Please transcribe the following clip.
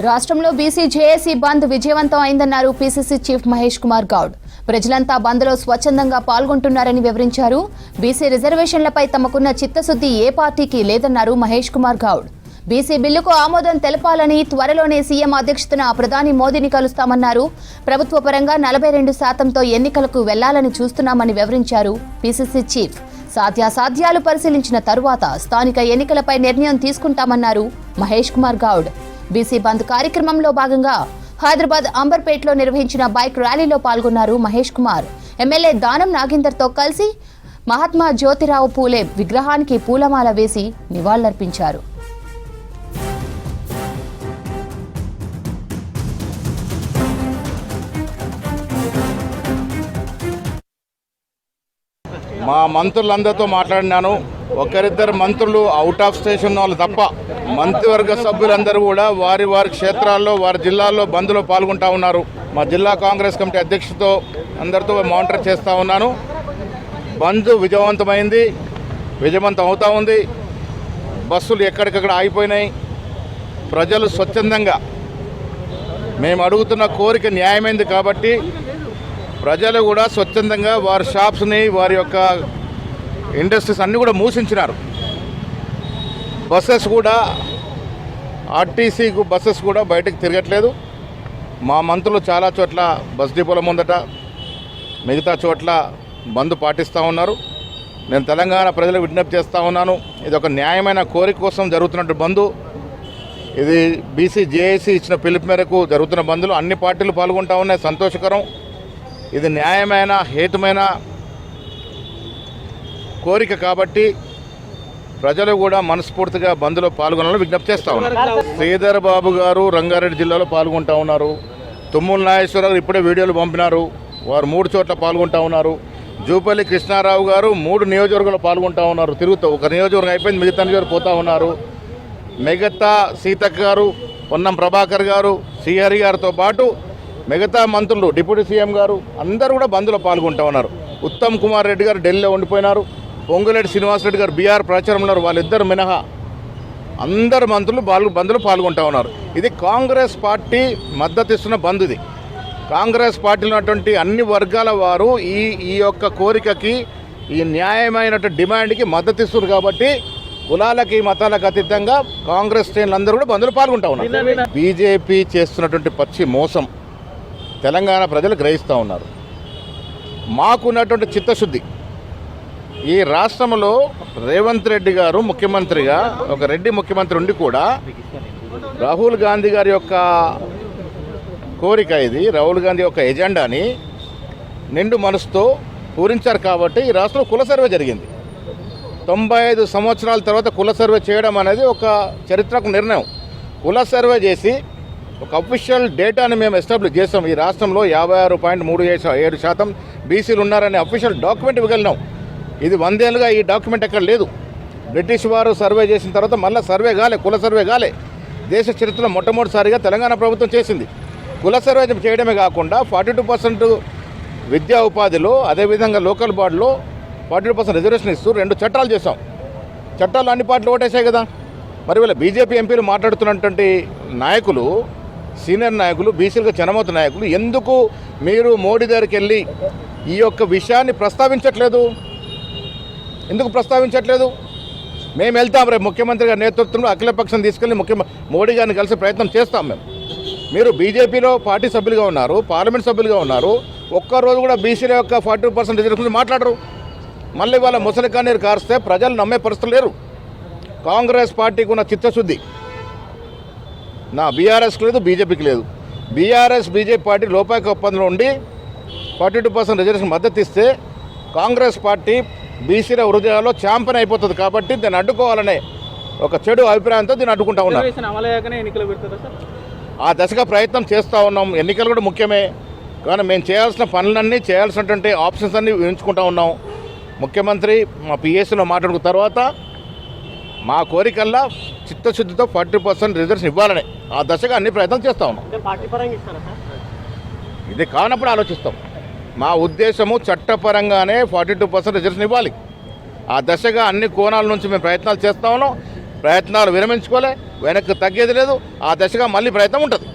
రాష్ట్రంలో BC JAC బంద్ విజయవంతం అయిందన్నారు PCC chief Mahesh Kumar Goud. ప్రజలంతా బంద్లో స్వచ్ఛందంగా పాల్గొంటున్నారని వివరించారు. బీసీ రిజర్వేషన్లపై తమకున్న చిత్తశుద్ధి ఏ పార్టీకి లేదన్నారు మహేష్ కుమార్ గౌడ్. బీసీ బిల్లుకు ఆమోదం తెలపాలని త్వరలోనే సీఎం అధ్యక్షతన ప్రధాని మోదీని కలుస్తామన్నారు. ప్రభుత్వ పరంగా 42%తో ఎన్నికలకు వెళ్లాలని చూస్తున్నామని వివరించారు పీసీసీ చీఫ్. సాధ్యాసాధ్యాలు పరిశీలించిన తరువాత స్థానిక ఎన్నికలపై నిర్ణయం తీసుకుంటామన్నారు మహేష్ కుమార్ గౌడ్. బీసీ బంద్ కార్యక్రమంలో భాగంగా హైదరాబాద్ అంబర్పేటలో నిర్వహించిన బైక్ ర్యాలీలో పాల్గొన్నారు మహేష్ కుమార్. ఎమ్మెల్యే దానం నాగేందర్తో కలిసి మహాత్మా జ్యోతిరావు పూలే విగ్రహానికి పూలమాల వేసి నివాళులర్పించారు. మా మంత్రులందరితో మాట్లాడినాను. ఒకరిద్దరు మంత్రులు అవుట్ ఆఫ్ స్టేషన్ వాళ్ళు తప్ప మంత్రివర్గ సభ్యులందరూ కూడా వారి వారి క్షేత్రాల్లో వారి జిల్లాల్లో బంద్లో పాల్గొంటూ ఉన్నారు. మా జిల్లా కాంగ్రెస్ కమిటీ అధ్యక్షుడితో అందరితో మానిటర్ చేస్తూ ఉన్నాను. బంద్ విజయవంతమైంది, విజయవంతం అవుతూ ఉంది. బస్సులు ఎక్కడికక్కడ ఆగిపోయినాయి. ప్రజలు స్వచ్ఛందంగా మేము అడుగుతున్న కోరిక న్యాయమైంది కాబట్టి ప్రజలు కూడా స్వచ్ఛందంగా వారి షాప్స్ని వారి యొక్క ఇండస్ట్రీస్ అన్నీ కూడా మూసించినారు. బస్సెస్ కూడా ఆర్టీసీకు బస్సెస్ కూడా బయటకు తిరగట్లేదు. మా మంత్రులు చాలా చోట్ల బస్ డిపోల ముందట మిగతా చోట్ల బంద్ పాటిస్తూ ఉన్నారు. నేను తెలంగాణ ప్రజలకు విజ్ఞప్తి చేస్తూ ఉన్నాను. ఇది ఒక న్యాయమైన కోరిక కోసం జరుగుతున్నట్టు బంద్. ఇది బీసీ జేఏసీ ఇచ్చిన పిలుపు మేరకు జరుగుతున్న బంద్లో అన్ని పార్టీలు పాల్గొంటూ ఉన్నాయి, సంతోషకరం. ఇది న్యాయమైన హేతుమైన కోరిక కాబట్టి ప్రజలు కూడా మనస్ఫూర్తిగా బంద్లో పాల్గొనాలని విజ్ఞప్తి చేస్తూ ఉన్నారు. శ్రీధర్ బాబు గారు రంగారెడ్డి జిల్లాలో పాల్గొంటూ ఉన్నారు. తుమ్మల నాగేశ్వరరావు ఇప్పుడే వీడియోలు పంపినారు. వారు 3 చోట్ల పాల్గొంటూ ఉన్నారు. జూపల్లి కృష్ణారావు గారు 3 నియోజకవర్గాల్లో పాల్గొంటూ ఉన్నారు. తిరుగుతూ ఒక నియోజకవర్గం అయిపోయింది, మిగతా నియోజకవర్గం పోతూ ఉన్నారు. మిగతా సీతక్క గారు, పొన్నం ప్రభాకర్ గారు, శ్రీహరి గారితో పాటు మిగతా మంత్రులు, డిప్యూటీ సీఎం గారు అందరూ కూడా బంద్లో పాల్గొంటూ ఉన్నారు. ఉత్తమ్ కుమార్ రెడ్డి గారు ఢిల్లీలో ఉండిపోయినారు. పొంగులేటి శ్రీనివాసరెడ్డి గారు బీఆర్ ప్రచారం ఉన్నారు. వాళ్ళిద్దరు మినహా అందరు మంత్రులు బంద్లో పాల్గొంటూ ఉన్నారు. ఇది కాంగ్రెస్ పార్టీ మద్దతు ఇస్తున్న బంద్. ఇది కాంగ్రెస్ పార్టీలో ఉన్నటువంటి అన్ని వర్గాల వారు ఈ యొక్క కోరికకి, ఈ న్యాయమైన డిమాండ్కి మద్దతు ఇస్తున్నారు కాబట్టి కులాలకి మతాలకు అతీతంగా కాంగ్రెస్ శ్రేణులందరూ కూడా బంద్లో పాల్గొంటూ ఉన్నారు. బీజేపీ చేస్తున్నటువంటి పచ్చి మోసం తెలంగాణ ప్రజలు గ్రహిస్తూ ఉన్నారు. మాకున్నటువంటి చిత్తశుద్ధి, ఈ రాష్ట్రంలో రేవంత్ రెడ్డి గారు ముఖ్యమంత్రిగా, ఒక రెడ్డి ముఖ్యమంత్రి ఉండి కూడా రాహుల్ గాంధీ గారి యొక్క కోరిక, ఇది రాహుల్ గాంధీ యొక్క ఎజెండాని నిండు మనసుతో పూరించారు కాబట్టి ఈ రాష్ట్రంలో కుల సర్వే జరిగింది. 95 సంవత్సరాల తర్వాత కుల సర్వే చేయడం అనేది ఒక చరిత్రకు నిర్ణయం. కుల సర్వే చేసి ఒక అఫీషియల్ డేటాని మేము ఎస్టాబ్లిష్ చేస్తాం. ఈ రాష్ట్రంలో 56.37% బీసీలు ఉన్నారనే అఫీషియల్ డాక్యుమెంట్ ఇవ్వగలిగినాం. ఇది 100 ఏళ్ళుగా ఈ డాక్యుమెంట్ ఎక్కడ లేదు. బ్రిటిష్ వారు సర్వే చేసిన తర్వాత మళ్ళీ సర్వే కాలే, కుల సర్వే కాలే. దేశ చరిత్రలో మొట్టమొదటిసారిగా తెలంగాణ ప్రభుత్వం చేసింది. కుల సర్వే చేయడమే కాకుండా 42% విద్యా ఉపాధిలో, అదేవిధంగా లోకల్ బాడీలో 42% రిజర్వేషన్ ఇస్తూ 2 చట్టాలు చేసాం. చట్టాలు అన్ని పార్టీలు ఓటేసాయి కదా. మరి వీళ్ళ బీజేపీ ఎంపీలు మాట్లాడుతున్నటువంటి నాయకులు, సీనియర్ నాయకులు, బీసీలకు చెనమవుతున్న నాయకులు ఎందుకు మీరు మోడీ దగ్గరికి వెళ్ళి ఈ యొక్క విషయాన్ని ప్రస్తావించట్లేదు? ఎందుకు ప్రస్తావించట్లేదు? మేము వెళ్తాం రేపు ముఖ్యమంత్రి గారి నేతృత్వంలో అఖిలపక్షం తీసుకెళ్ళి మోడీ గారిని కలిసి ప్రయత్నం చేస్తాం మేము. మీరు బీజేపీలో పార్టీ సభ్యులుగా ఉన్నారు, పార్లమెంట్ సభ్యులుగా ఉన్నారు. ఒక్కరోజు కూడా బీసీల యొక్క 40% రిజర్వేషన్ మాట్లాడరు. మళ్ళీ వాళ్ళ ముసలి కన్నీరు కారిస్తే ప్రజలు నమ్మే పరిస్థితులు లేరు. కాంగ్రెస్ పార్టీకి ఉన్న చిత్తశుద్ధి నా బీఆర్ఎస్కి లేదు, బీజేపీకి లేదు. బీఆర్ఎస్ బీజేపీ పార్టీ లోపాయక ఒప్పందంలో ఉండి 42% రిజర్వేషన్ మద్దతు ఇస్తే కాంగ్రెస్ పార్టీ బీసీల హృదయాల్లో ఛాంపియన్ అయిపోతుంది. కాబట్టి దీన్ని అడ్డుకోవాలనే ఒక చెడు అభిప్రాయంతో దీన్ని అడ్డుకుంటా ఉన్నాం. ఆ దశగా ప్రయత్నం చేస్తూ ఉన్నాం. ఎన్నికలు కూడా ముఖ్యమే, కానీ మేము చేయాల్సిన పనులన్నీ, చేయాల్సినటువంటి ఆప్షన్స్ అన్నీ ఎంచుకుంటా ఉన్నాం. ముఖ్యమంత్రి మా పిఎస్లో మాట్లాడుకున్న తర్వాత మా కోరికల్లా చిత్తశుద్ధితో 40% రిజర్వేషన్ ఇవ్వాలని ఆ దశగా అన్ని ప్రయత్నం చేస్తూ ఉన్నాం. ఇది కానప్పుడు ఆలోచిస్తాం. మా ఉద్దేశము చట్టపరంగానే 42% రిజర్వేషన్ ఇవ్వాలి. ఆ దశగా అన్ని కోణాల నుంచి మేము ప్రయత్నాలు చేస్తా ఉన్నాం. ప్రయత్నాలు విరమించుకోలే, వెనక్కి తగ్గేది లేదు. ఆ దశగా మళ్ళీ ప్రయత్నం ఉంటుంది.